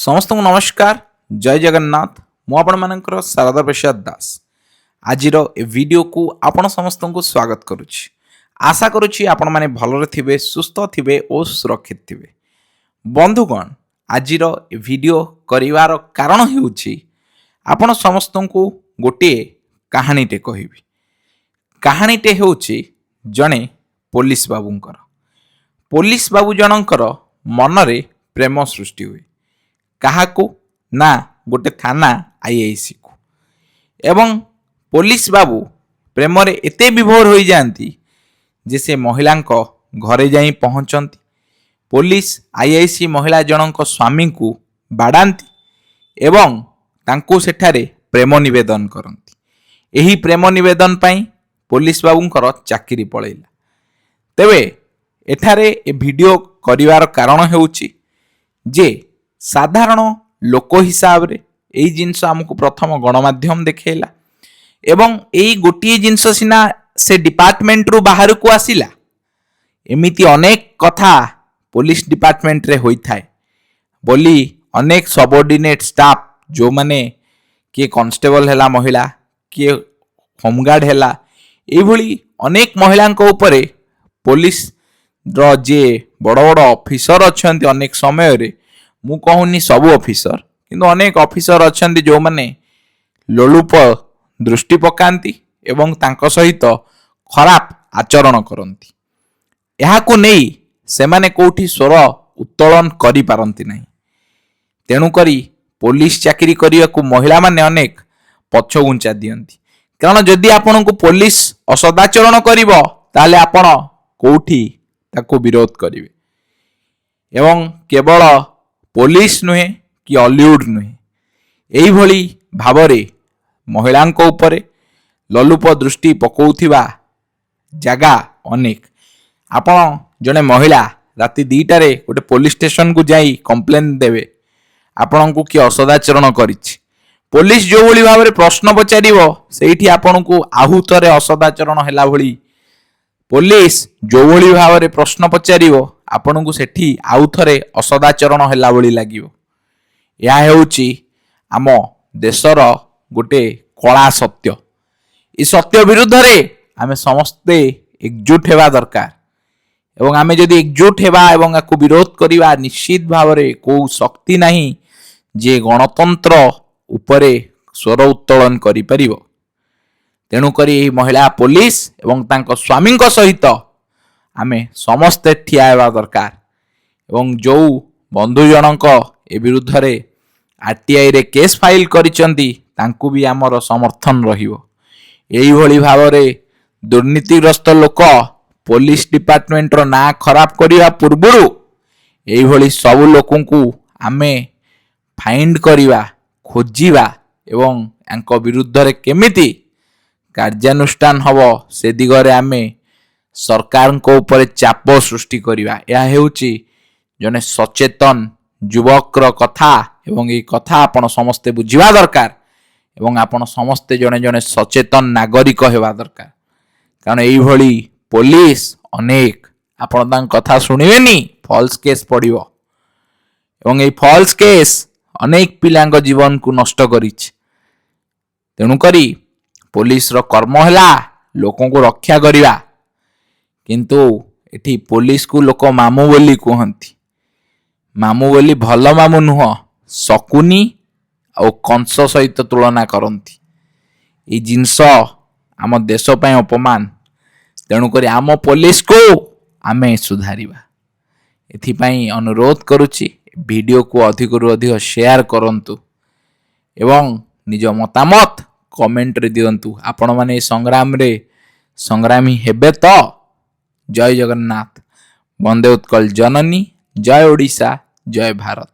समस्त को नमस्कार जय जगन्नाथ मु आपण मानकर शारदा प्रसाद दास आज वीडियो को आपण समस्त को स्वागत करुच्ची आशा करुच्ची आपण माने भलरे थिबे सुस्थ थिबे और सुरक्षित थिबे। बंधुगण आज वीडियो करिवार कारण हेउची आपण समस्त को गोटे कहानीटे कहबी। कहानीटे हेउची जणे पुलिस बाबू जनकर मनरे प्रेम सृष्टि हुए काहाकू ना गोटे थाना आईआईसी को एवं पुलिस बाबू प्रेम रे एते विभोर हो जाती जे से महिला घरे जाई पहुंचती। पुलिस आईआईसी महिला जनक स्वामी को बाड़ाती एवं तांको सेठारे प्रेम निवेदन करती। एही प्रेम निवेदन पाई पुलिस बाबूंकर चाकरी पलैला। तेबे एठारे ए वीडियो करिवार कारण हेउची जे साधारण लोक हिसाब रे एई जिनस हमको प्रथम गणमाध्यम देखैला एवं एई गोटिए जिनस सिना से डिपार्टमेंट रु बाहर को आसिला। एमिति अनेक कथा पुलिस डिपार्टमेंट रे होई थाए बोली अनेक सबऑर्डिनेट स्टाफ जो माने किए कांस्टेबल हैला महिला किए होमगार्ड हैला एई भली अनेक महिलांक ऊपर पुलिस रो जे बड़ बड़ ऑफिसर अछंती अनेक समय रे मु कहूनी सब ऑफिसर किंतु अनेक ऑफिसर अछंती जो माने लोलुप दृष्टि पकांती एवं तांको सहित खराब आचरण करंती। एहाकु नेई सेमाने कोठी स्वर उत्तोलन करि पारंती नाही। तेणु करी पुलिस चाकरी करिया को महिला माने अनेक पछ उंचा दियंती कारण जदि आपन को पुलिस असदाचरण करिवो ताले आपन कोठी ताको विरोध करिवे एवं केवल पुलिस नुहे कि हॉलीवुड नुहे एई भली भावरे महिलांक ऊपर ललुप दृष्टि पकाउथिबा जगह अनेक। आपण जने महिला राति 2टारे गोटे पुलिस स्टेशन को जाई कंप्लेन देवे आपण को कि असदाचरण करिछि पुलिस जो भली भावरे प्रश्न पचारिवो सेठी आपण को आहुतरे असदाचरण हैला भली पुलिस जो भली भावरे प्रश्न पचारिवो आपण को सेठी आउथरे असदाचरण हैला भली लागिवो। या हेउची आम देशर गोटे कला सत्य। ई सत्य विरुद्ध रे आमे समस्ते एकजुट हेबा दरकार एवं आमे जदि एकजुट हेबा एवं आकु विरोध करिवा निश्चित भावरे को शक्ति नाही जे गणतंत्र उपरे स्वर उत्तोलन करि परिवो। तेणु करी महिला पुलिस एवं तांको स्वामी सहित आमे समस्ते ठिया हेबा दरकार एवं जो बंधु जनक ए विरुद्ध रे आरटीआई रे केस फाइल करिसंती तांकु भी आमर समर्थन रहिवो। एई भली भावरे दुर्नीतिग्रस्त लोक पुलिस डिपार्टमेंट रो ना खराब करिया पूर्वरु एई भली सब लोकंकु आमे फाइंड करिवा खोजिवा एवं यांको विरुद्ध रे केमिति कार्यानुष्ठान हबो से दिगरे आमे सरकार को ऊपर चाप सृष्टि करिवा। या हेउची जने सचेतन युवकर कथा एवं ये कथा आपण समस्ते बुझिबा दरकार एवं आपण समस्ते जने जने सचेतन नागरिक हेबा दरकार कारण एई भली पुलिस अनेक आपण तांग कथा सुनिबेनी फॉल्स केस पड़िबो एवं ए फॉल्स केस अनेक पिलांग जीवन को नष्ट करिछ। तेणु करी पुलिस रो कर्म हैला लोकों को रक्षा करिवा किंतु एठी पुलिस को लोक मामू बोली कहती। मामू बोली भल मामू नुह शकुनी और कंस सहित तुलना करती। ये जिनस आम देश पय अपमान। तेणु करी आम पुलिस को आमे सुधारिबा एथिपाई अनुरोध करुछि वीडियो को अधिक रु अधिक शेयर करंतु एवं निज मतामत कमेंट रे दियंतु। आपण माने संग्राम रे संग्रामी हेबे तो। जय जगन्नाथ। वंदे उत्कल जननी। जय ओडिशा। जय भारत।